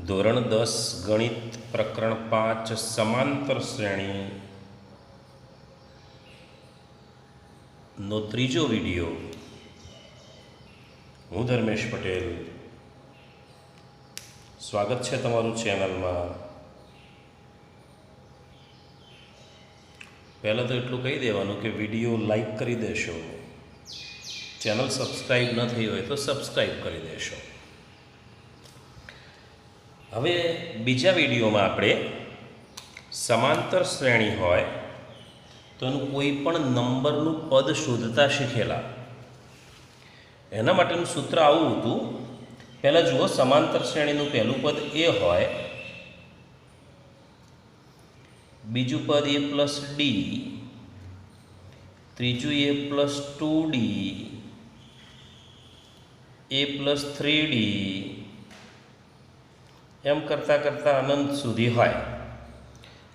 ધોરણ 10 ગણિત પ્રકરણ 5 સમાંતર શ્રેણી નો ત્રીજો વિડિયો. હું ધર્મેશ પટેલ. સ્વાગત છે તમારું ચેનલમાં. પહેલાં તો એટલું કહી દેવાનું કે વિડીયો લાઈક કરી દેશો, ચેનલ સબસ્ક્રાઈબ ન થઈ હોય તો સબસ્ક્રાઈબ કરી દેશો. હવે બીજા વિડીયોમાં આપણે સમાંતર શ્રેણી હોય તો એનું કોઈ પણ નંબરનું પદ શોધતા શીખેલા. એના માટેનું સૂત્ર આવું હતું. પહેલાં જુઓ, સમાંતર શ્રેણીનું પહેલું પદ એ હોય, બીજું પદ a પ્લસ ડી, ત્રીજું a plus 2d, a plus 3d, એમ કરતાં કરતાં અનંત સુધી હોય.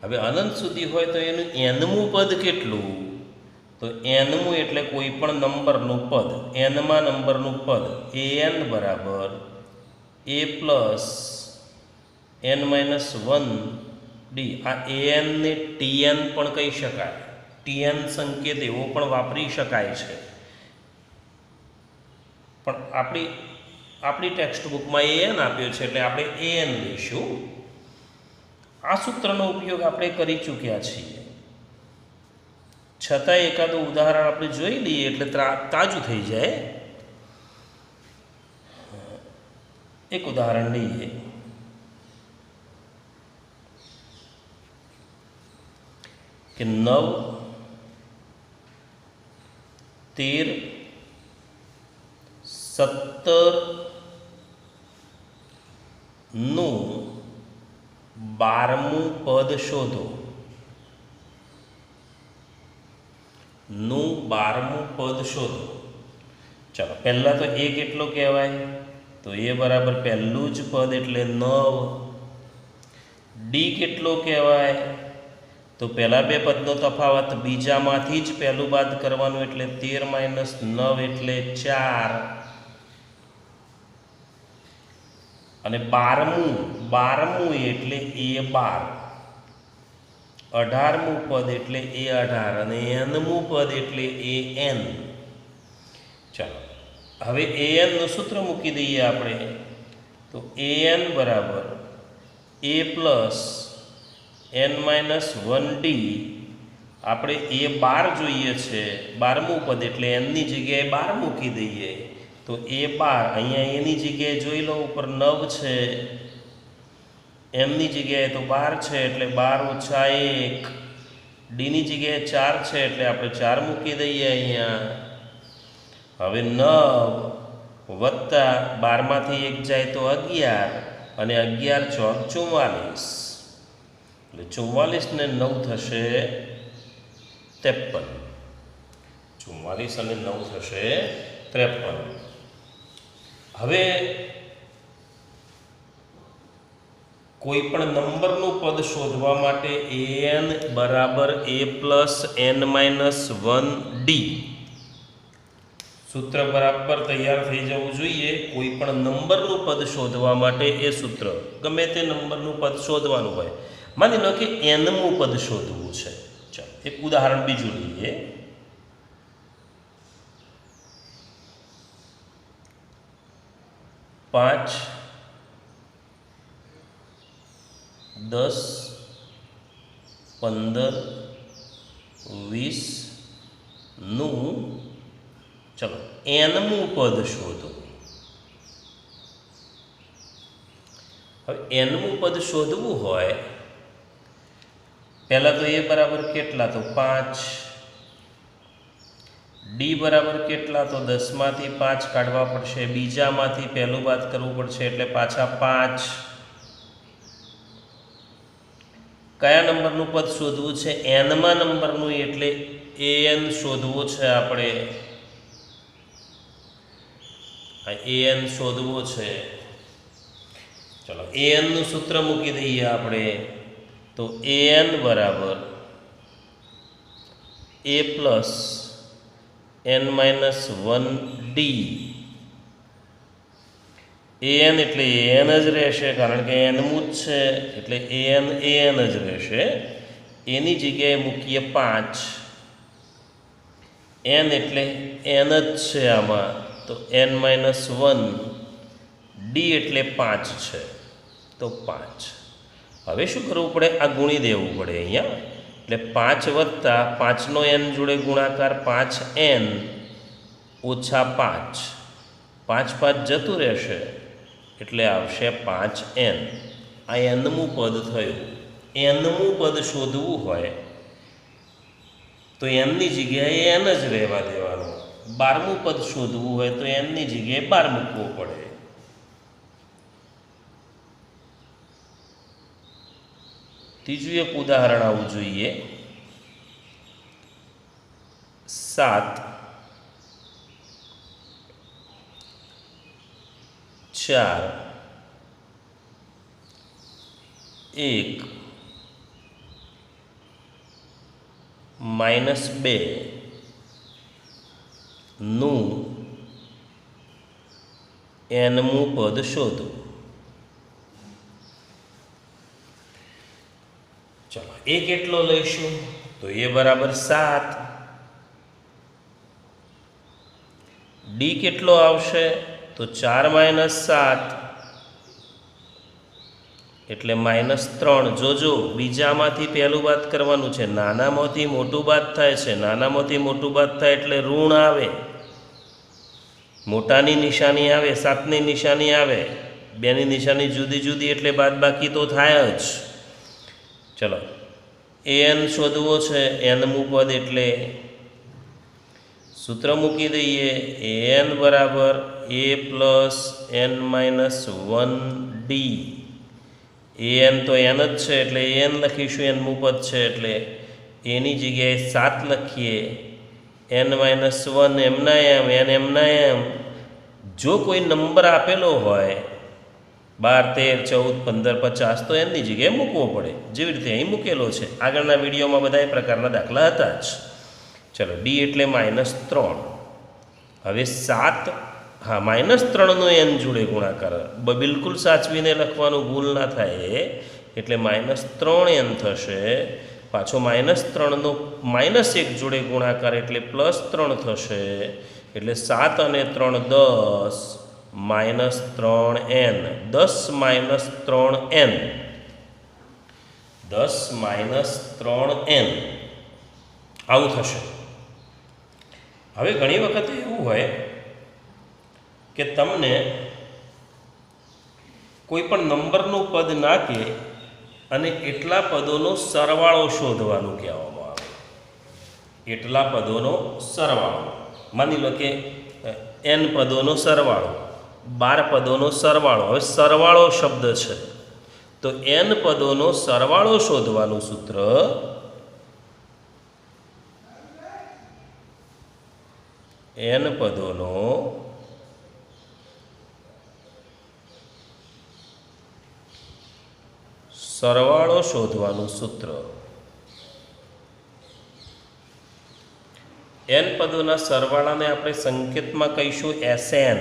હવે અનંત સુધી હોય તો એનું એનમું પદ કેટલું? તો એનમું એટલે કોઈ પણ નંબરનું પદ, એનમાં નંબરનું પદ an બરાબર a plus n minus 1d. આ an ને tn પણ કહી શકાય, tn સંકેત એવો પણ વાપરી શકાય છે, પણ આપણી ટેક્સ્ટ બુકમાં an આપ્યો છે એટલે આપણે an લઈશું. આ સૂત્રનો ઉપયોગ આપણે કરી ચૂક્યા છીએ, છતાં એકાદું ઉદાહરણ આપણે જોઈ લઈએ એટલે તાજું થઈ જાય. એક ઉદાહરણ લઈએ. કે 9, 13, 17 નું 12મું પદ શોધો. નું 12મું પદ શોધો. ચાલો, પહેલાં તો એ કેટલો કહેવાય? તો એ બરાબર પહેલું જ પદ એટલે 9. ડી કેટલો કહેવાય? તો પહેલાં બે પદનો તફાવત, બીજામાંથી જ પહેલું બાદ કરવાનું એટલે 13 માઇનસ 9 એટલે 4. અને 12મું એટલે a12. 18મું પદ એટલે a18 અને nમું પદ એટલે an. ચાલો, હવે anનું સૂત્ર મૂકી દઈએ આપણે. તો an બરાબર a plus n minus 1d. આપણે a12 જોઈએ છે, 12મું પદ એટલે nની જગ્યાએ 12 મૂકી દઈએ. તો a12 અહીંયા એની જગ્યાએ જોઈ લો, ઉપર 9 છે, mની જગ્યાએ તો 12 છે એટલે 12 ઓછા 1. ડીની જગ્યાએ 4 છે એટલે આપણે 4 મૂકી દઈએ અહીંયા. હવે 9 વત્તા 12માંથી 1 જાય તો 11 અને 11 ચોક 44, એટલે 44 ને 9 થશે 53. 44 અને 9 થશે 53. હવે કોઈ પણ નંબરનું પદ શોધવા માટે an બરાબર a plus n minus 1d સૂત્ર બરાબર તૈયાર થઈ જવું જોઈએ. કોઈ પણ નંબરનું પદ શોધવા માટે એ સૂત્ર, ગમે તે નંબરનું પદ શોધવાનું હોય. માની લો કે nમું પદ શોધવું છે. ચાલો, એક ઉદાહરણ બીજું લઈએ. પાંચ, 10, 15, 20 નું ચલો nમું પદ શોધો. હવે nમું પદ શોધવું હોય, પહેલાં તો a બરાબર કેટલા? તો 5. ડી બરાબર કેટલા? તો 10માંથી 5 કાઢવા પડશે, બીજામાંથી પહેલું બાદ કરવું પડશે એટલે પાછા 5. કયા નંબરનું પદ શોધવું છે? એનમાં નંબરનું, એટલે an શોધવું છે આપણે. an શોધવો છે. ચલો, anનું સૂત્ર મૂકી દઈએ આપણે. તો an બરાબર a plus n minus 1d. N એટલે એન જ રહેશે, કારણ કે એનમું જ છે એટલે એન જ રહેશે. એની જગ્યાએ મૂકીએ 5. એન એટલે એન જ છે આમાં, તો n-1. ડી એટલે 5 છે, તો 5. હવે શું કરવું પડે? આ ગુણી દેવું પડે અહીંયા. એટલે 5 વત્તા 5નો n જોડે ગુણાકાર 5n ઓછા 5. 5 5 જતું રહેશે એટલે આવશે 5n. આ nમું પદ થયું. nમું પદ શોધવું હોય તો nની જગ્યાએ n જ રહેવા દેવાનું. 12મું પદ શોધવું હોય તો nની જગ્યાએ 12 મૂકવું પડે. ત્રીજું એક ઉદાહરણ આવું જોઈએ. 7 4 1 -2 નું nમું પદ શોધો. ચલો એ કેટલો લઈશું? તો એ બરાબર 7. ડી કેટલો આવશે? તો 4 - 7 એટલે -3. જોજો બીજામાંથી પહેલું બાદ કરવાનું છે. નાનામાંથી મોટું બાદ થાય છે. નાનામાંથી મોટું બાદ થાય એટલે ઋણ આવે. મોટાની નિશાની આવે, 7ની નિશાની આવે. બેની નિશાની જુદી જુદી એટલે બાદ બાકી તો થાય જ. ચલો એન શોધવો છે. nમું પદ એટલે સૂત્ર મૂકી દઈએ. an બરાબર a + n-1d. an તો n જ છે એટલે an લખીશું. nમું પદ છે એટલે એની જગ્યાએ 7 લખીએ. n-1 એમના એમ, n એમના એમ. જો કોઈ નંબર આપેલો હોય 12 13 14 15 50 તો એની જગ્યાએ મૂકવો પડે, જેવી રીતે અહીં મૂકેલો છે. આગળના વિડીયોમાં બધા એ પ્રકારના દાખલા હતા જ. ચલો ડી એટલે -3. હવે 7 હા -3નો n જોડે ગુણાકાર બિલકુલ સાચવીને લખવાનું, ભૂલ ના થાય. એટલે -3n થશે. પાછો -3નો -1 જોડે ગુણાકાર એટલે +3 થશે. એટલે 7 અને 3 10 -3n. 10 - 3n 10 - 3n આવું થશે. હવે ઘણી વખત એવું હોય કે તમને કોઈ પણ નંબરનું પદ નાખે અને એટલા પદોનો સરવાળો શોધવાનું કહેવામાં આવે. એટલા પદોનો સરવાળો. માની લો કે n પદોનો સરવાળો, 12 પદોનો સરવાળો. હવે સરવાળો શબ્દ છે તો n પદોનો સરવાળો શોધવાનું સૂત્ર n પદોનો સરવાળો શોધવાનું સૂત્ર. n પદોના સરવાળાને આપણે સંકેતમાં કહીશું Sn.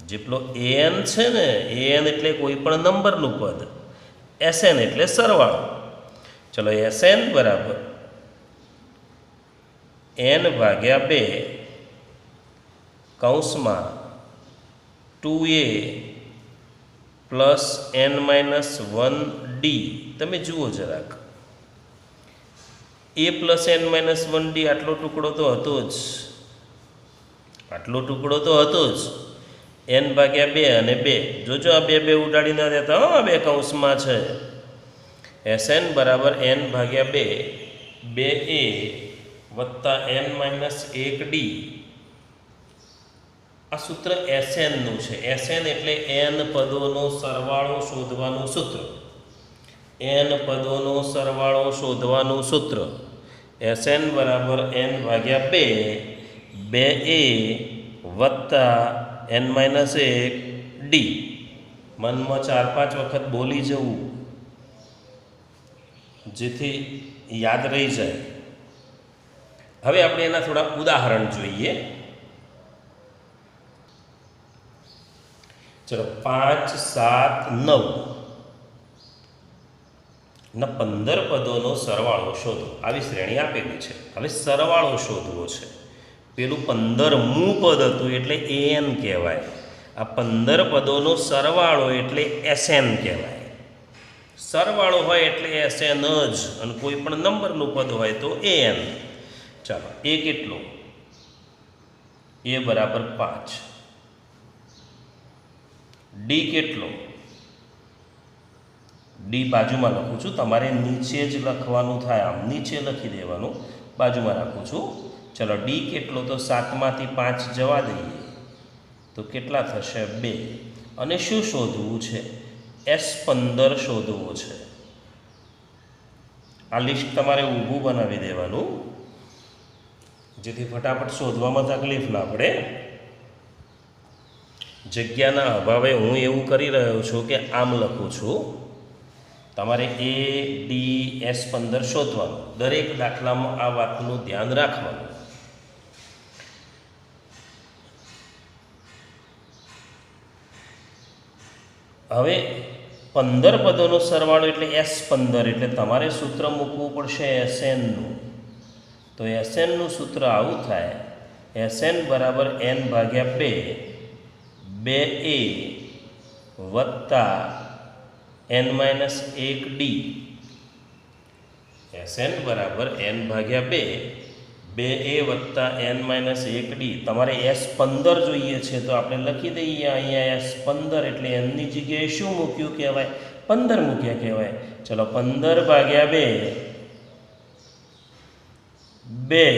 જેટલો an છે ને, an એટલે કોઈ પણ નંબરનું પદ, Sn એટલે સરવાળો. ચલો Sn બરાબર n/2 કૌંસમાં 2a + n-1d. તમે જુઓ જરાક, a + n-1d આટલો ટુકડો તો હતો જ. આટલો ટુકડો તો હતો જ. n/2 અને 2. જોજો આ 2 ઉડાડી ના દેતા હો, આ 2 કૌંસમાં છે. Sn બરાબર n/2 2a + n-1d. આ સૂત્ર Snનું છે. Sn એટલે n પદોનો સરવાળો શોધવાનું સૂત્ર. n પદોનો સરવાળો શોધવાનું સૂત્ર. Sn બરાબર n/2 2a + n-1d. મનમાં 4-5 વખત બોલી જવું જેથી યાદ રહી જાય. હવે આપણે એના થોડા ઉદાહરણ જોઈએ. ચલો 5 7 9 ના 15 પદોનો સરવાળો શોધો. આવી શ્રેણી આપેલી છે. હવે સરવાળો શોધવો છે. પેલું 15મું પદ હતું એટલે an કહેવાય. આ 15 પદોનો સરવાળો એટલે SN કહેવાય. સરવાળો હોય એટલે SN જ, અને કોઈ પણ નંબરનું પદ હોય તો an. ચાલો, એ કેટલો? એ બરાબર 5. ડી કેટલો? ડી બાજુમાં લખું છું, તમારે નીચે જ લખવાનું થાય, આમ નીચે લખી દેવાનું, બાજુમાં રાખું છું. ચલો, ડી કેટલો? તો 7માંથી 5 જવા દઈએ તો કેટલા થશે? 2. અને શું શોધવું છે? S15 શોધવું છે. આ લિસ્ટ તમારે ઊભું બનાવી દેવાનું, જેથી ફટાફટ શોધવામાં તકલીફ ના પડે. જગ્યાના અભાવે હું એવું કરી રહ્યો છું કે આમ લખું છું. તમારે A D S15 શોધવાનું. દરેક દાખલામાં આ વાતનું ધ્યાન રાખવાનું. હવે 15 પદોનો સરવાળો એટલે S15, એટલે તમારે સૂત્ર મૂકવું પડશે SNનું. તો SNનું સૂત્ર આવું થાય: SN બરાબર N ભાગ્યા 2, 2A વત્તા N-1D. SN બરાબર N ભાગ્યા 2, 2A વત્તા N-1D. તમારે S15 જોઈએ છે તો આપણે લખી દઈએ અહીંયા S15, એટલે એમની જગ્યાએ શું મૂક્યું કહેવાય? 15 મૂક્યા કહેવાય. ચલો, 15 ભાગ્યા 2, 2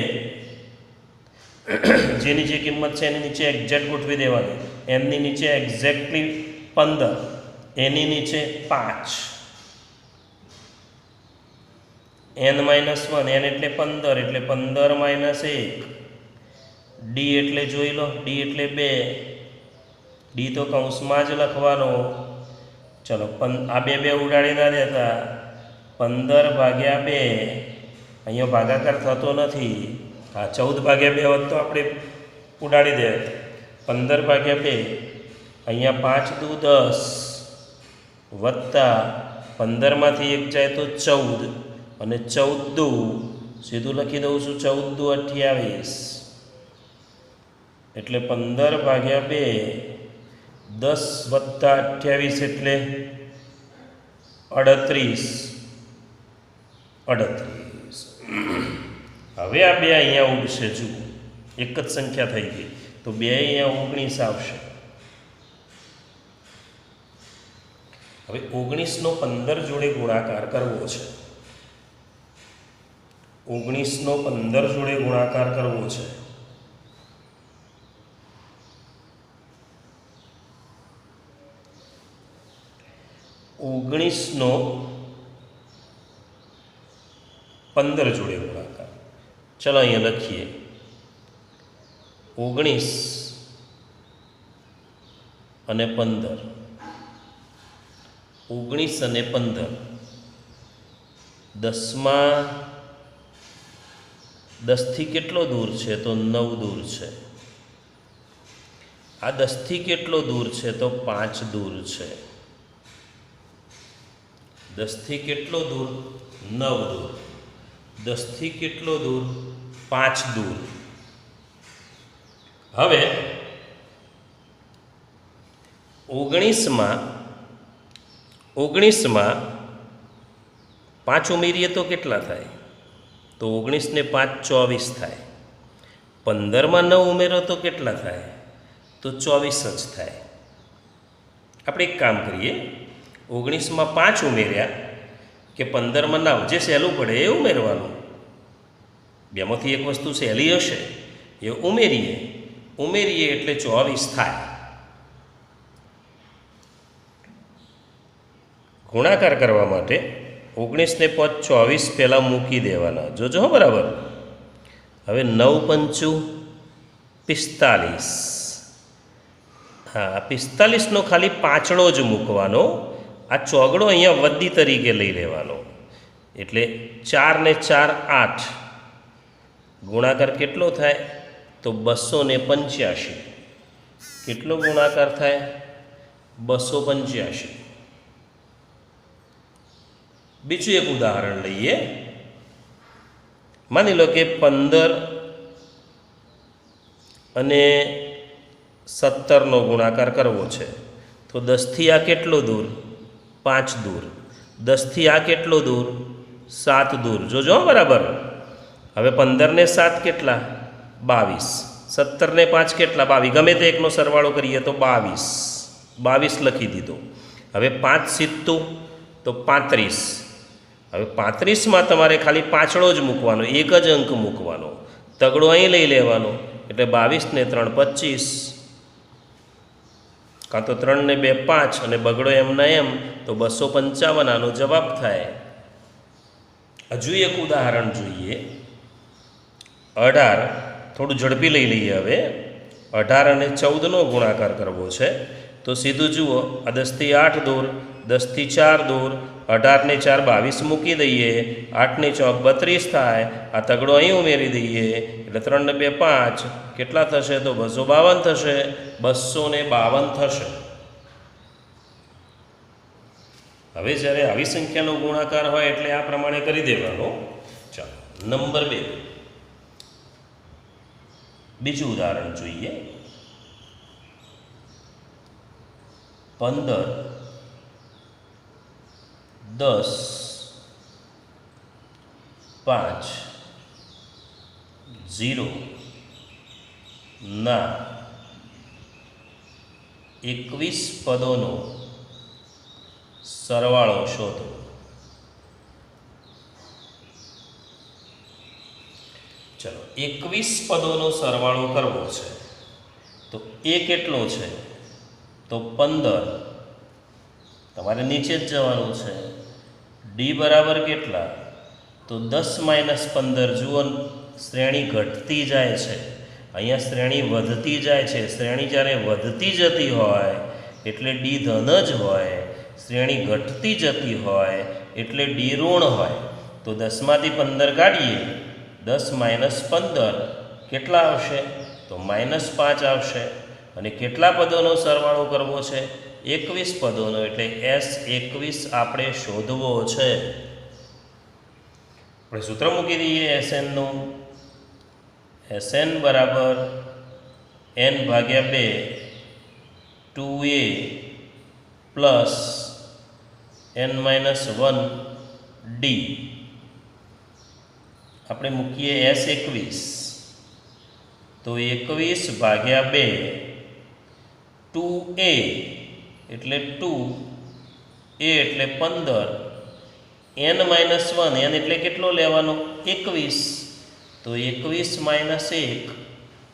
જેની જે કિંમત છે એની નીચે એક્ઝેક્ટ ગોઠવી દેવાની. એમની નીચે એક્ઝેક્ટલી 15, એની નીચે 5. N-1, N એટલે 15, એટલે 15 - 1. ડી એટલે જોઈ લો, ડી એટલે 2. ડી તો કૌંસમાં જ લખવાનો. ચલો, આ 2 ઉડાડી ના દેતા. 15 ભાગ્યા 2, અહીંયા ભાગાકાર થતો નથી. હા, 14 ભાગ્યા 2 હોત તો આપણે ઉડાડી દે. 15 ભાગ્યા 2, અહીંયા 5 દુ 10 વત્તા 15માંથી 1 જાય તો 14, અને 14 દુ સીધું લખી દઉં છું, 14 દુ 28, એટલે 15 ભાગ્યા 2, 10 વત્તા 28 એટલે 38. હવે આ 2 અહીંયા ઉડશે. જુઓ, એક જ સંખ્યા થઈ ગઈ, તો 2 અહીંયા 19 આવશે. હવે 19નો 15 જોડે ગુણાકાર કરવો છે. 19નો 15 જોડે ગુણાકાર કરવો છે. ઓગણીસનો 15 જોડે ગુણાકાર. ચલો, અહીંયા લખીએ. 19 અને 15. 19 અને 15 10થી કેટલો દૂર છે? તો 9 દૂર છે. આ 10થી કેટલો દૂર છે? તો 5 દૂર છે. 10થી કેટલો દૂર? 9 દૂર. 10થી કેટલો દૂર? 5 દૂર. હવે 19માં 5 ઉમેરીએ તો કેટલા થાય? તો 19 ને 5 24 થાય. 15માં 9 ઉમેરો તો કેટલા થાય? તો 24 જ થાય. આપણે એક કામ કરીએ, 19માં 5 ઉમેર્યા કે 15માં 9, જે સહેલું પડે એ ઉમેરવાનું. બેમાંથી એક વસ્તુ સહેલી હશે એ ઉમેરીએ એટલે 24 થાય. ગુણાકાર કરવા માટે 19 ને 5 24 પહેલાં મૂકી દેવાના. જોજો હો બરાબર. હવે 9 પંચું 45. હા, 45નો ખાલી પાંચડો જ મૂકવાનો. આ ચોગડો અહીંયા વદ્દી તરીકે લઈ લેવાનો. એટલે 4 ને 4 8. ગુણાકાર કેટલો થાય? તો 285. કેટલો ગુણાકાર થાય? 285. બીજું એક ઉદાહરણ લઈએ. માની લો કે 15 અને 17નો ગુણાકાર કરવો છે. તો 10થી આ કેટલો દૂર? 5 દૂર. 10થી આ કેટલો દૂર? 7 દૂર. જોજો બરાબર. હવે 15 ને 7 કેટલા? 22. 17 ને 5 કેટલા? 22. ગમે તે એકનો સરવાળો કરીએ તો 22 લખી દીધો. હવે 5 સીધું તો 35. હવે 35માં તમારે ખાલી પાછળો જ મૂકવાનો, એક જ અંક મૂકવાનો. તગડો અહીં લઈ લેવાનો, એટલે 22 ને 3 25, કાં તો 3 ને 2 5 અને બગડો એમના એમ, તો 255 આનો જવાબ થાય. હજુ એક ઉદાહરણ જોઈએ. 18, થોડું ઝડપી લઈ લઈએ હવે. 18 અને 14નો ગુણાકાર કરવો છે. તો સીધું જુઓ, આ 10થી 8 દૂર, 10થી 4 દૂર, 18 ને 4 22 મૂકી દઈએ, 8 ને 4 32 થાય. આ તગડો અહીં ઉમેરી દઈએ, એટલે 3 ને 2 5, કેટલા થશે? તો 252 થશે. 252 થશે. હવે જ્યારે આવી સંખ્યાનો ગુણાકાર હોય એટલે આ પ્રમાણે કરી દેવાનો. ચાલો, નંબર 2, બીજું ઉદાહરણ જોઈએ. 15, 10, 5, 0 ના 21 પદોનો સરવાળો શોધો. ચલો, 21 પદોનો સરવાળો કરવો છે. તો એ કેટલો છે? તો 15. તમારે નીચે જ જવાનું છે. ડી બરાબર કેટલા? તો 10 - 15. જુઓ, શ્રેણી ઘટતી જાય છે, અહીંયા શ્રેણી વધતી જાય છે. શ્રેણી જ્યારે વધતી જતી હોય એટલે ડી ધન જ હોય, શ્રેણી ઘટતી જતી હોય એટલે ડી ઋણ હોય. તો 10માંથી 15 કાઢીએ, 10 - 15 કેટલા આવશે? તો -5 આવશે. અને કેટલા પદોનો સરવાળો કરવો છે? 21 પદોનો, એટલે S21 આપણે શોધવો છે. આપણે સૂત્ર મૂકી દઈએ SNનું. SN બરાબર n/2 2a plus n-1 d. આપણે મૂકીએ S21, તો 21/2 2a એટલે 2, a એટલે 15, n-1, n એટલે કેટલો લેવાનો? 21. તો 21 - 1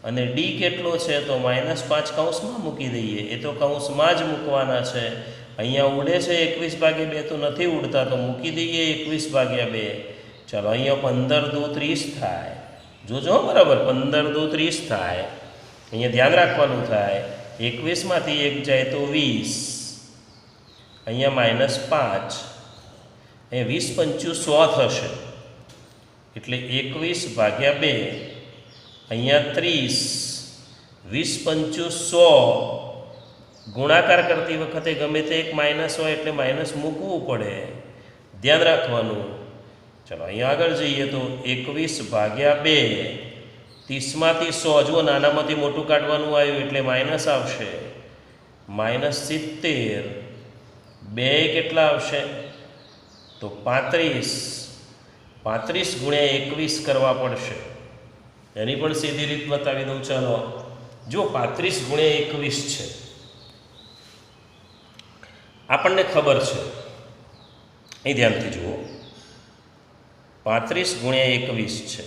અને d કેટલો છે? તો -5 કૌંસમાં મૂકી દઈએ. એ તો કૌંસમાં જ મૂકવાના છે. અહીંયા ઉડે છે 21/2, તો નથી ઉડતા, તો મૂકી દઈએ 21/2. ચાલો, અહીંયા 15 દુ 30 થાય. જોજો બરાબર, 15 દુ 30 થાય. અહીંયા ધ્યાન રાખવાનું થાય, 21માંથી 1 જાય તો 20, અહીંયા -5, અહીંયા 20 × 5 = 100 થશે. એટલે 21/2, અહીંયા 30, 20 × 5 = 100. ગુણાકાર કરતી વખતે ગમે તે એક માઇનસ હોય એટલે માઇનસ મૂકવું પડે, ધ્યાન રાખવાનું. ચલો, અહીંયા આગળ જઈએ તો 21/2, 30માંથી 100, જુઓ નાનામાંથી મોટું કાઢવાનું આવ્યું એટલે માઇનસ આવશે, -70. 2 કેટલા આવશે? તો 35. 35 × 21 કરવા પડશે. એની પણ સીધી રીત બતાવી દઉં. ચાલો, જો 35 × 21 છે, આપણને ખબર છે, અહીં ધ્યાનથી જુઓ, 35 × 21 છે.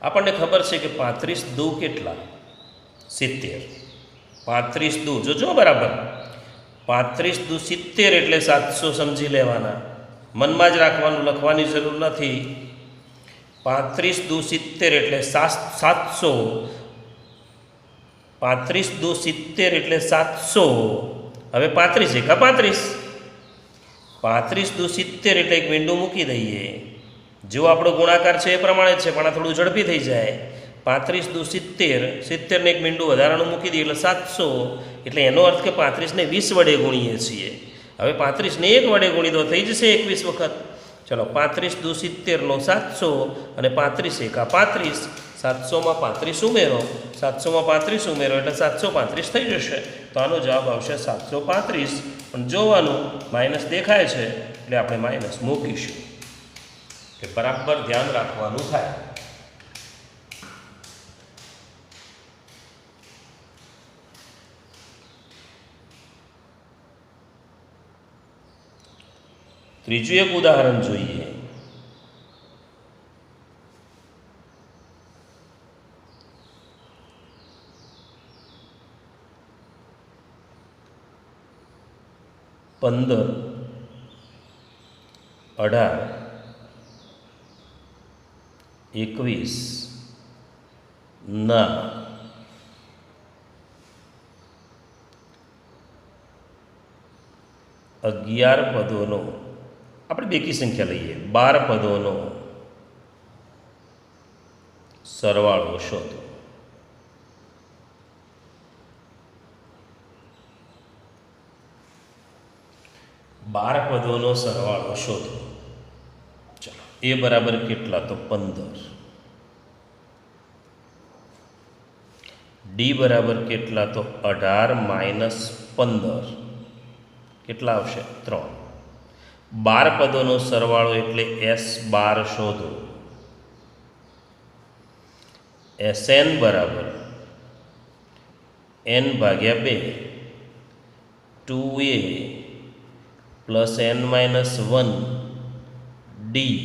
આપણને ખબર છે કે 35 દુ કેટલા? 70. 35 દુ, જોજો બરાબર, 35 દુ 70 એટલે 700 સમજી લેવાના. મનમાં જ રાખવાનું, લખવાની જરૂર નથી. 35 દુ 70 એટલે 700. 35 દુ 70 એટલે 700. હવે 35 એકા 35. 35 દુ 70 એટલે એક બિંદુ મૂકી દઈએ. જેવો આપણો ગુણાકાર છે એ પ્રમાણે જ છે, પણ આ થોડું ઝડપી થઈ જાય. 35 દુ 70, 70 ને એક મીંડું વધારાનું મૂકી દઈએ એટલે 700, એટલે એનો અર્થ કે 35 ને 20 વડે ગુણીએ છીએ. હવે 35 ને 1 વડે ગુણી દો થઈ જશે 21 વખત. ચલો 35 દુ 70 નો 700 અને 35 એકા 35, 700 માં 35 ઉમેરો, 700 માં 35 ઉમેરો એટલે 735 થઈ જશે. તો આનો જવાબ આવશે 735. પણ જોવાનું માઇનસ દેખાય છે એટલે આપણે માઇનસ મૂકીશું, કે બરાબર ધ્યાન રાખવાનું થાય. ત્રીજું એક ઉદાહરણ જોઈએ. પંદર 18 21 ના અગિયાર પદોનો, આપણે બેકી સંખ્યા લઈએ, 12 પદોનો સરવાળો શોધો. બાર પદોનો સરવાળો શોધો. ચલો એ બરાબર કેટલા? તો 15. ડી બરાબર કેટલા? તો 18 માઇનસ 15, કેટલા આવશે? 3. 12 પદોનો સરવાળો એટલે S12 શોધો. Sn બરાબર n ભાગ્યા 2, 2a plus n minus 1 D.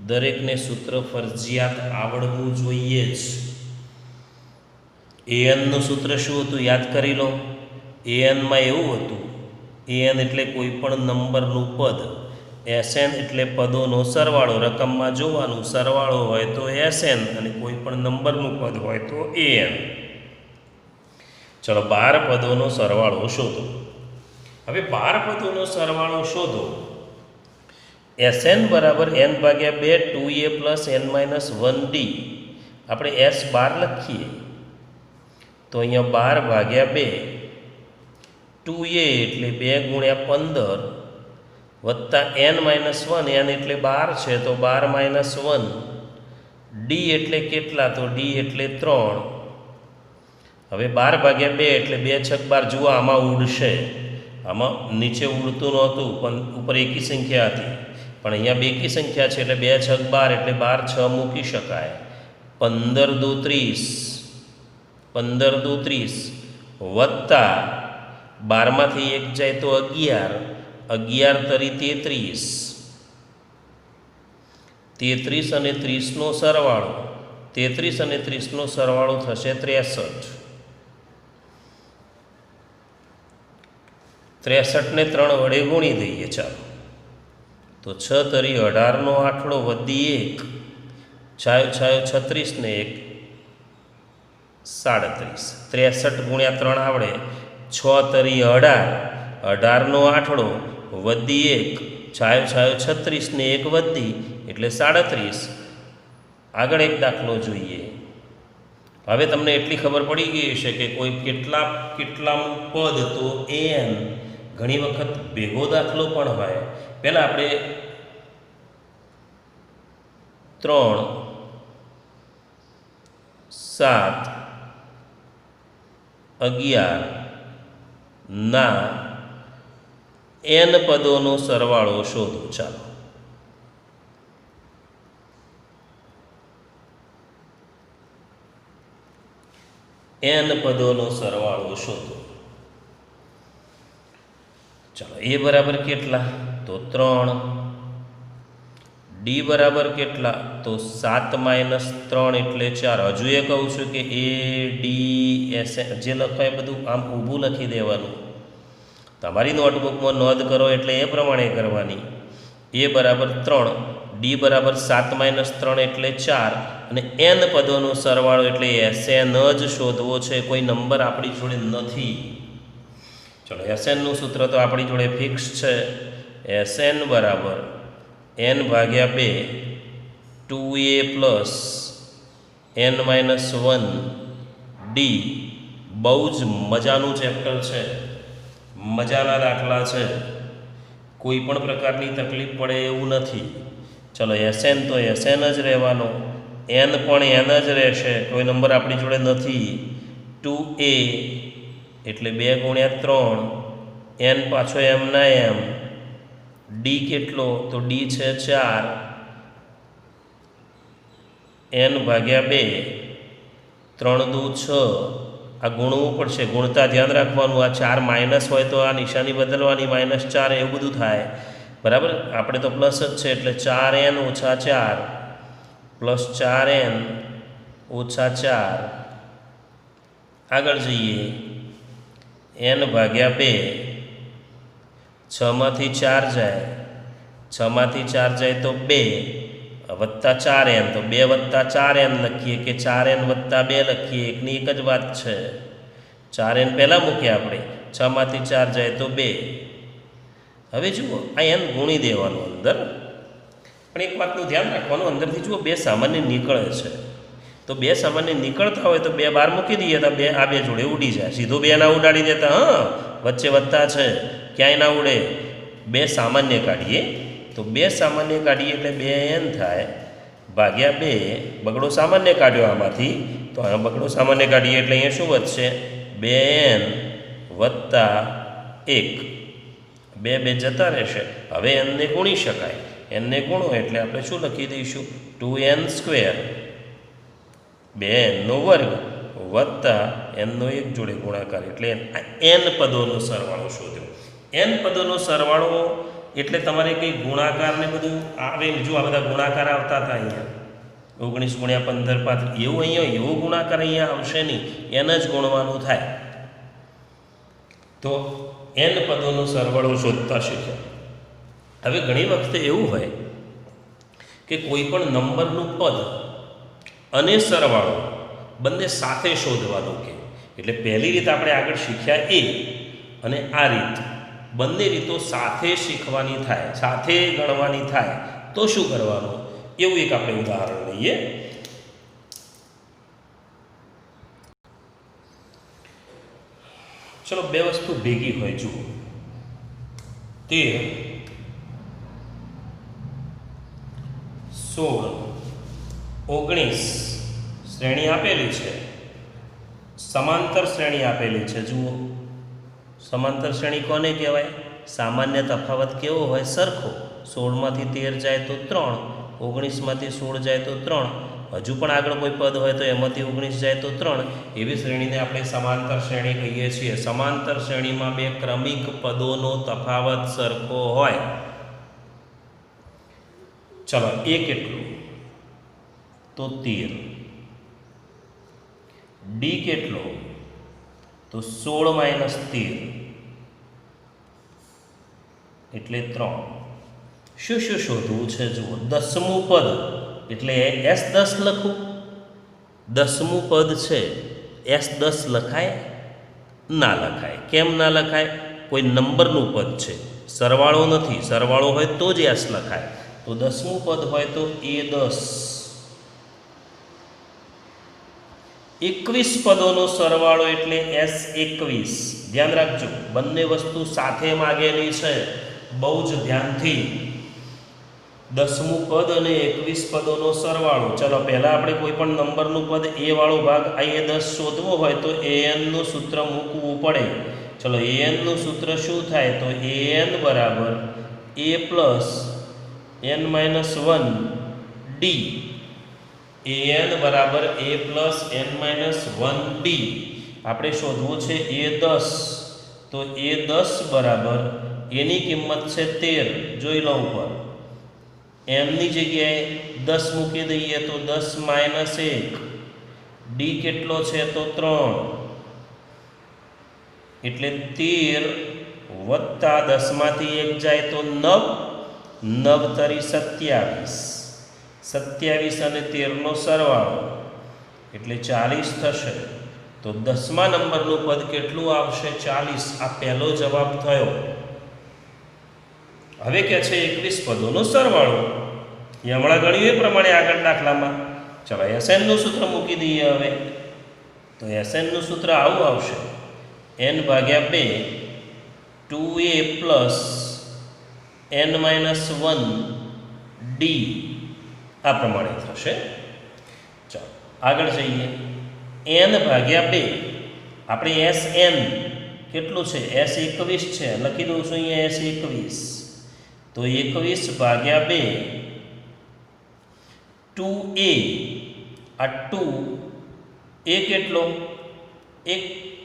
દરેકને સૂત્ર ફરજિયાત આવડવું જોઈએ જ. એનનું સૂત્ર શું હતું યાદ કરી લો. એનમાં એવું હતું, એન એટલે કોઈ પણ નંબરનું પદ, એસએન એટલે પદોનો સરવાળો. રકમમાં જોવાનું, સરવાળો હોય તો એસએન અને કોઈ પણ નંબરનું પદ હોય તો એન. ચલો 12 પદોનો સરવાળો શોધો. હવે 12 પદોનો સરવાળો શોધો. Sn બરાબર n ભાગ્યા 2 2a plus n minus 1d. આપણે S12 લખીએ તો અહીંયા 12 ભાગ્યા 2, 2a એટલે 2 ગુણ્યા 15 વત્તા n માઇનસ 1, n એટલે 12 છે તો 12 માઇનસ 1, ડી એટલે કેટલા? તો ડી એટલે 3. હવે 12 ભાગ્યા 2 એટલે 2 છક 12. જુઓ આમાં ઉડશે, આમાં નીચે ઉડતું નહોતું પણ ઉપર એકી સંખ્યા હતી, પણ અહીંયા બેકી સંખ્યા છે એટલે 2 છક 12 એટલે 12 6 મૂકી શકાય. 15 દુ 30, 15 દુ 30 વત્તા 12 માંથી 1 જાય તો 11, 11 તરી 33, 33 અને 30નો સરવાળો, 33 અને 30નો સરવાળો થશે 63. 63 ને 3 વડે ગુણી દઈએ. ચાલો તો 6 તરી 18નો આઠડો વધી 1, છાયો છાયો 36 ને 1 37. 63 ગુણ્યા 3 આવડે, 6 તરી 18, 18નો આઠડો વધી 1, છાયો છાયો 36 ને 1 વધી એટલે 37. આગળ એક દાખલો જોઈએ. હવે તમને એટલી ખબર પડી ગઈ હશે કે કોઈ કેટલાનું પદ તો એન. ઘણી વખત ભેગો દાખલો પણ હોય. પહેલાં આપણે 3 7 11 ના n પદોનો સરવાળો શોધો. ચાલો n પદોનો સરવાળો શોધો. ચાલો એ બરાબર કેટલા? તો 3. ડી બરાબર કેટલા? તો 7 માઇનસ 3 એટલે 4. હજુ એ કહું છું કે એ ડી એસ જે લખાય બધું આમ ઊભું લખી દેવાનું. તમારી નોટબુકમાં નોંધ કરો એટલે એ પ્રમાણે કરવાની. એ બરાબર 3, ડી બરાબર 7 માઇનસ 3 એટલે 4 અને n પદોનો સરવાળો એટલે એસએન જ શોધવો છે. કોઈ નંબર આપણી જોડે નથી. ચલો એસએનનું સૂત્ર તો આપણી જોડે ફિક્સ છે. એસએન બરાબર n ભાગ્યા 2 2a પ્લસ n-1 ડી બહુ જ મજાનું ચેપ્ટર છે, મજાના દાખલા છે, કોઈ પણ પ્રકારની તકલીફ પડે એવું નથી. ચલો SN તો SN જ રહેવાનો, n પણ n જ રહેશે, કોઈ નંબર આપણી જોડે નથી. 2a એટલે 2 ગુણ્યા 3, n પાછો એમના એમ, ડી કેટલો તો ડી છે 4, n ભાગ્યા 2, 3 દુ 6, આ ગુણવું પડશે, ગુણતા ધ્યાન રાખવાનું, આ 4 માઇનસ હોય તો આ નિશાની બદલવાની, -4 એવું બધું થાય, બરાબર. આપણે તો પ્લસ જ છે એટલે 4n - 4 પ્લસ 4n - 4. આગળ જઈએ, n ભાગ્યા 2, 6માંથી 4 જાય, 6માંથી 4 જાય તો 2 વત્તા 4n, તો 2 વત્તા 4n લખીએ કે 4n વત્તા 2 લખીએ, એકની એક જ વાત છે. 4n પહેલાં મૂક્યા આપણે, 6માંથી 4 જાય તો 2. હવે જુઓ આ n ગુણી દેવાનું અંદર, પણ એક વાતનું ધ્યાન રાખવાનું, અંદરથી જુઓ 2 સામાન્ય નીકળે છે, તો 2 સામાન્ય નીકળતા હોય તો 2 બહાર મૂકી દઈએ તો આ બે જોડે ઉડી જાય, સીધું 2 ના ઉડાડી દેતા, હા વચ્ચે વત્તા છે ક્યાંય ના ઉડે. 2 સામાન્ય કાઢીએ તો 2 સામાન્ય કાઢીએ એટલે 2n થાય, ભાગ્યા 2, બગડો સામાન્ય કાઢ્યો આમાંથી, તો આ બગડો સામાન્ય કાઢીએ એટલે અહીંયા શું વધશે, 2n વત્તા 1, 2 જતા રહેશે. હવે n ને ગુણી શકાય, n ને ગુણો એટલે આપણે શું લખી દઈશું, 2n² 2n નો વર્ગ વત્તા n નો 1 જોડે ગુણાકાર, એટલે n પદોનો સરવાળો શોધ્યો. n પદોનો સરવાળો એટલે તમારે કંઈ ગુણાકાર ને બધું આવે, જો આ બધા ગુણાકાર આવતા હતા અહીંયા 19 ગુણ્યા 15 35, એવું અહીંયા એવો ગુણાકાર અહીંયા આવશે નહીં, n જ ગુણવાનું થાય. તો n પદોનો સરવાળો શોધતા શીખ્યા. હવે ઘણી વખતે એવું હોય કે કોઈ પણ નંબરનું પદ અને સરવાળો બંને સાથે શોધવાનું કે, એટલે પહેલી રીત આપણે આગળ શીખ્યા એ, અને આ રીત બંને રીતો સાથે શીખવાની થાય, સાથે ગણવાની થાય તો શું કરવાનું, એવું એક આપણે ઉદાહરણ લઈએ. ચલો 2 વસ્તુ ભેગી હોય, જુઓ 13, 16, 19 શ્રેણી આપેલી છે, સમાંતર શ્રેણી આપેલી છે. જુઓ સમાંતર શ્રેણી કોને કહેવાય, સામાન્ય તફાવત કેવો હોય, સરખો. 16માંથી 13 જાય તો 3, 19માંથી 16 જાય તો 3, હજુ પણ આગળ કોઈ પદ હોય તો એમાંથી 19 જાય તો 3, એવી શ્રેણીને આપણે સમાંતર શ્રેણી કહીએ છીએ. સમાંતર શ્રેણીમાં 2 ક્રમિક પદોનો તફાવત સરખો હોય. ચલો એ કેટલું તો 13, ડી કેટલો તો 16 - 13 એટલે 3. શું શું શોધવું છે, જુઓ 10મું પદ એટલે S10 લખું, 10મું પદ છે S10 લખાય ના લખાય, કેમ ના લખાય, કોઈ નંબરનું પદ છે, સરવાળો નથી, સરવાળો હોય તો જ S લખાય, તો 10મું પદ હોય તો A10. 21 પદોનો સરવાળો એટલે S21. ધ્યાન રાખજો, બંને વસ્તુ સાથે માગેલી છે, બહુ જ ધ્યાનથી. 10મું પદ અને 21 પદોનો સરવાળો. ચલો પહેલાં આપણે કોઈ પણ નંબરનું પદ એ વાળો ભાગ A10 શોધવો હોય તો an નું સૂત્ર મૂકવું પડે. ચલો an નું સૂત્ર શું થાય તો an બરાબર a plus n-1 D. an બરાબર a પ્લસ n-1 ડી. આપણે શોધવું છે A10, તો A10 બરાબર એની કિંમત છે 13, જોઈ લો ઉપર. એમની જગ્યાએ 10 મૂકી દઈએ તો 10 - 1, ડી કેટલો છે તો 3, એટલે 13 વત્તા 10માંથી 1 જાય તો 9, 9 તરી 27, 27 અને 13નો સરવાળો એટલે 40 થશે. તો 10મા નંબરનું પદ કેટલું આવશે 40. આ પહેલો જવાબ થયો. હવે કે છે 21 પદોનો સરવાળો. એ હમણાં ગણ્યું એ પ્રમાણે આગળ દાખલામાં ચલો એસએનનું સૂત્ર મૂકી દઈએ હવે. તો એસએનનું સૂત્ર આવું આવશે, n ભાગ્યા 2 2a plus n minus 1 D આ પ્રમાણે થશે. ચાલો આગળ જઈએ. n ભાગ્યા 2 આપણે એસ એન કેટલું છે? એસ 21 છે, લખી દઉં છું અહીંયા એસ 21. તો 21 ભાગ્યા 2 2a આ 2 એ કેટલો? 1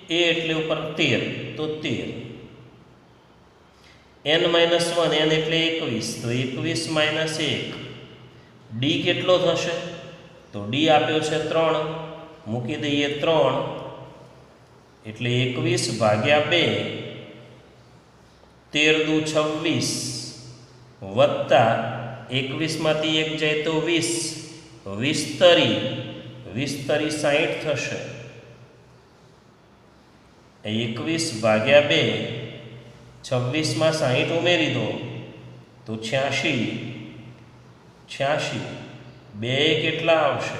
એ એટલે ઉપર 13 તો 13 n માઇનસ 1 n એટલે 21 તો 21 માઇનસ 1 ડી કેટલો થશે? તો ડી આપ્યો છે 3, મૂકી દઈએ 3 એટલે 21 ભાગ્યા 2 13 દુ 26 વત્તા 21 માંથી 1 જાય તો 20 20 તરી 60 થશે. 21 ભાગ્યા 2 26 માં 60 ઉમેરી દો તો 86 બે કેટલા આવશે?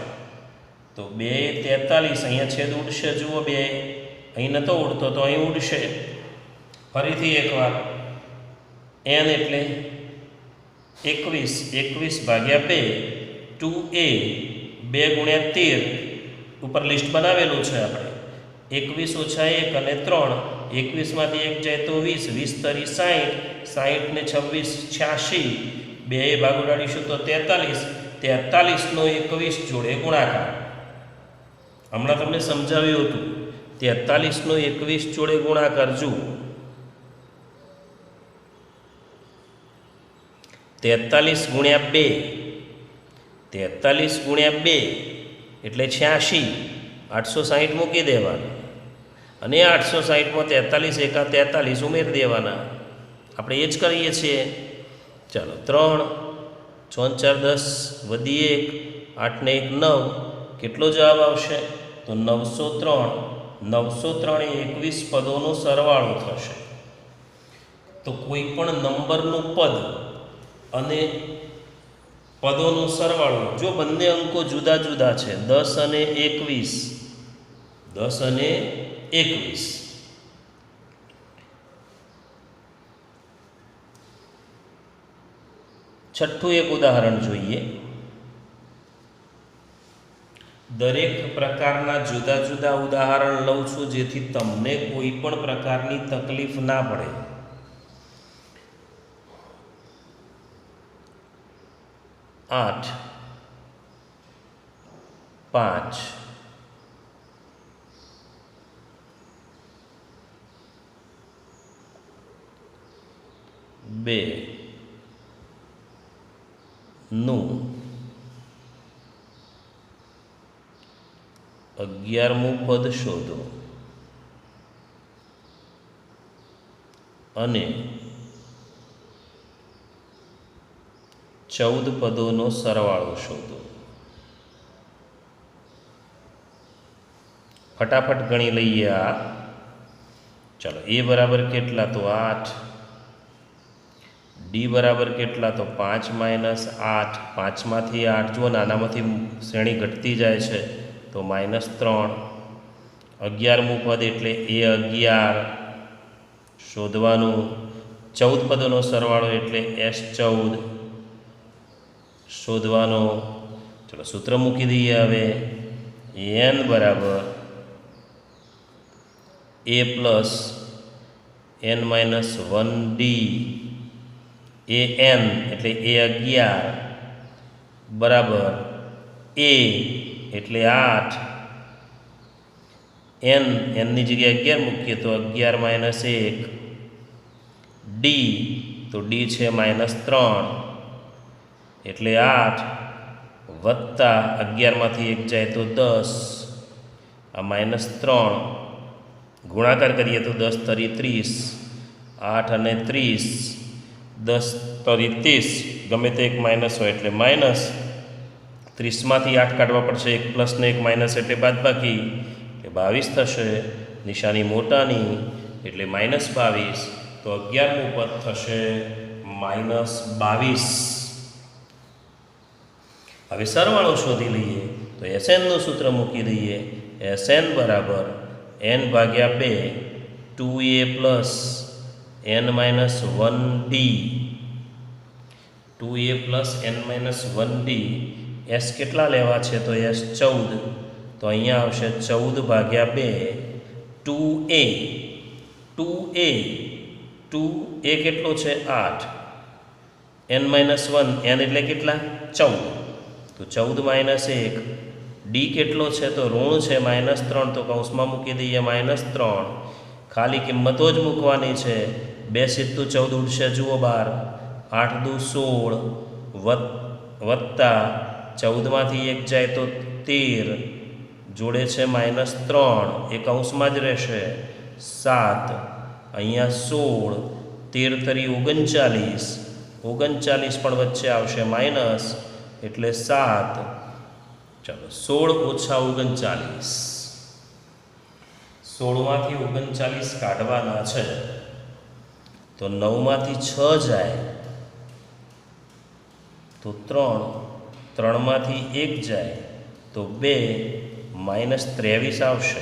તો 2 43. અહીંયા છેદ ઉડશે, જુઓ 2 અહીં નતો ઉડતો તો અહીં ઉડશે. ફરીથી એકવાર n એટલે 21 ભાગ્યા 2 2a 2 ગુણ્યા 13 ઉપર લિસ્ટ બનાવેલું છે આપણે. 21 ઓછા 1 અને 3 21 માંથી 1 જાય તો 20 20 તરી 60 ને 26 86 બે ભાગ ઉડાડીશું તો 43 નો 21 જોડે ગુણાકાર. હમણાં તમને સમજાવ્યું હતું 43 નો 21 જોડે ગુણાકાર. જુઓ 43 ગુણ્યા 2 એટલે 86 860 મૂકી દેવાના અને 860 માં 43 એકા 43 ઉમેરી દેવાના. આપણે એ જ કરીએ છીએ. ચાલો 3 4 10 વધી 1 8 ને 1 9 કેટલો જવાબ આવશે? તો 903 એ 21 પદોનો સરવાળો થશે. તો કોઈ પણ નંબરનું પદ અને પદોનો સરવાળો જો બંને અંકો જુદા જુદા છે 10 અને 21 છઠ્ઠું એક ઉદાહરણ જોઈએ. દરેક પ્રકારના જુદા જુદા ઉદાહરણ લઉં છું જેથી તમને કોઈ પણ પ્રકારની તકલીફ ના પડે. આઠ 5 2 નું 11મું પદ શોધો અને 14 પદોનો સરવાળો શોધો. ફટાફટ ગણી લઈએ આ. ચાલો એ બરાબર કેટલા? તો 8. ડી બરાબર કેટલા? તો 5 માઇનસ 8. 5 માંથી 8 જુઓ નાનામાંથી શ્રેણી ઘટતી જાય છે તો -3. 11મું પદ એટલે એ 11 શોધવાનું. 14 પદોનો સરવાળો એટલે S14 શોધવાનો. ચલો સૂત્ર મૂકી દઈએ હવે. n બરાબર a plus n minus 1d A n એટલે a 11 બરાબર a એટલે 8 nની જગ્યાએ 11 મૂકીએ તો 11 માઇનસ 1 d તો d છે -3 એટલે 8 વત્તા 11 માંથી 1 જાય તો 10 આ -3 ગુણાકાર કરીએ તો 10 તરી 30 8 અને 30 10 તરી 30 ગમે તે એક માઇનસ હોય એટલે માઇનસ 30 માંથી 8 કાઢવા પડશે. 1 પ્લસ ને 1 માઇનસ એટલે બાદબાકી એટલે 22 થશે. નિશાની મોટાની એટલે -22 તો 11મું પદ થશે -22. હવે સરવાળો શોધી લઈએ. તો એસએનનું સૂત્ર મૂકી દઈએ. એસએન બરાબર એન ભાગ્યા 2 2a plus n minus 1d 2a plus n minus 1d. S કેટલા લેવા છે? તો એસ 14. તો અહીંયા આવશે 14 ભાગ્યા 2 2a 2a 2a કેટલો છે? 8. n માઇનસ 1 n એટલે કેટલા? 14. તો 14 માઇનસ 1 ડી કેટલો છે? તો ઋણ છે -3. તો કૌંસમાં મૂકી દઈએ -3. ખાલી કિંમતો જ મૂકવાની છે. 2 સીધું 14 ઉડશે, જુઓ 12. 8 દુ 16 વત્તા 14માંથી 1 જાય તો 13, જોડે છે -3, એ કૌંસમાં જ રહેશે. 7 અહીંયા 16, 13 તરી 39, 39 પણ વચ્ચે આવશે માઇનસ, એટલે 7. ચાલો 16 - 39, 16માંથી 39 કાઢવાના છે. તો 9માંથી 6 જાય તો 3, 3માંથી 1 જાય તો 2, -23 આવશે.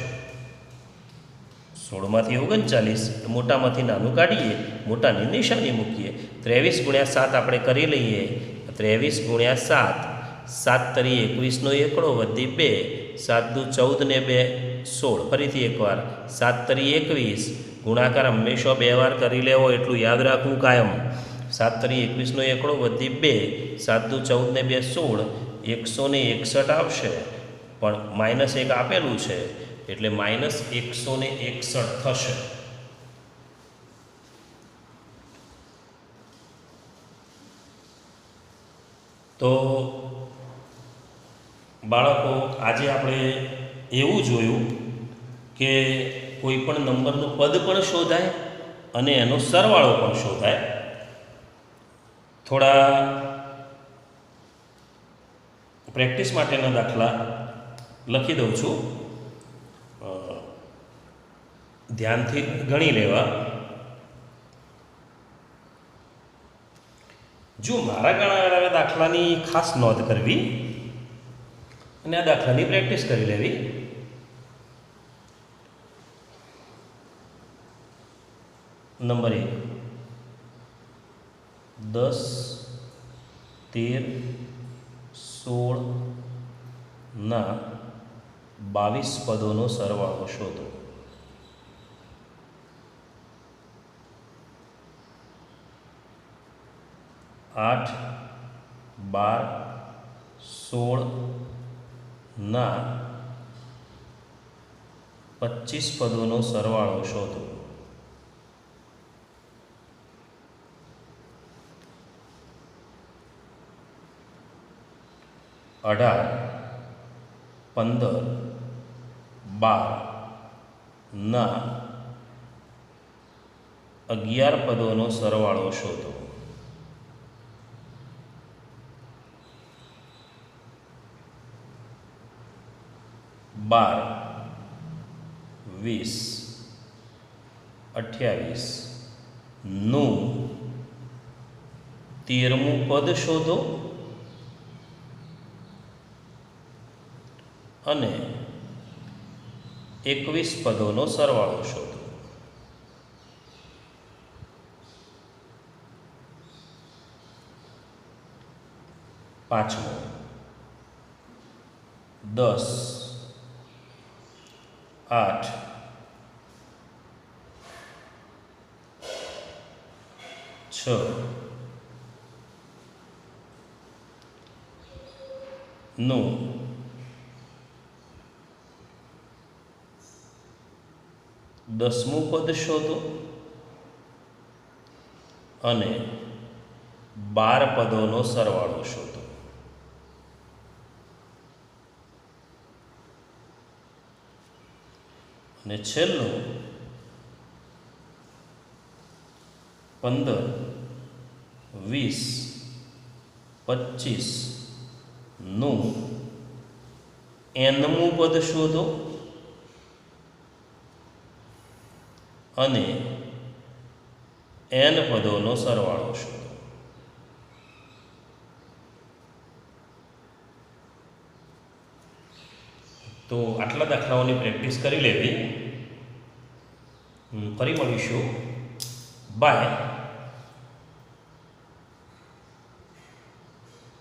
16માંથી 39, મોટામાંથી નાનું કાઢીએ, મોટાની નિશાની મૂકીએ. 23 × 7 આપણે કરી લઈએ. 23 × 7, 7 તરી 21નો એકડો વધી 2, 7 દુ 14 ને 2 16. ફરીથી એકવાર 7 તરી 21, ગુણાકાર હંમેશા 2 વાર કરી લેવો, એટલું યાદ રાખવું કાયમ. 7 તરી 21નો એકડો વધી 2, 7 દુ 14 ને 2 16, 161 આવશે. પણ -1 આપેલું છે એટલે -161 થશે. તો બાળકો, આજે આપણે એવું જોયું કે કોઈ પણ નંબરનું પદ પણ શોધાય અને એનો સરવાળો પણ શોધાય. થોડા પ્રેક્ટિસ માટેના દાખલા લખી દઉં છું, ધ્યાનથી ગણી લેવા. જો મારા ગણાવેલા દાખલાની ખાસ નોંધ કરવી અને આ દાખલાની પ્રેક્ટિસ કરી લેવી. નંબર 1, 10, 13, 16 ના 22 પદોનો સરવાળો શોધો. આઠ, 12, 16 ના 25 પદોનો સરવાળો શોધો. અઢાર, 15, 12 ના 11 પદોનો સરવાળો શોધો. 12, 20, 28 નું 13મું પદ શોધો અને 21 પદોનો સરવાળો શોધો. પાંચમો, 10, 8, 6 નું 10મું પદ શોધો અને 12 પદોનો સરવાળો શોધો. અને છેલ્લું 15, 20, 25 નું nમું પદ શોધો અને n પદોનો સરવાળો શોધો. તો આટલા દાખલાઓની પ્રેક્ટિસ કરી લેવી. ફરી મળીશું. બાય.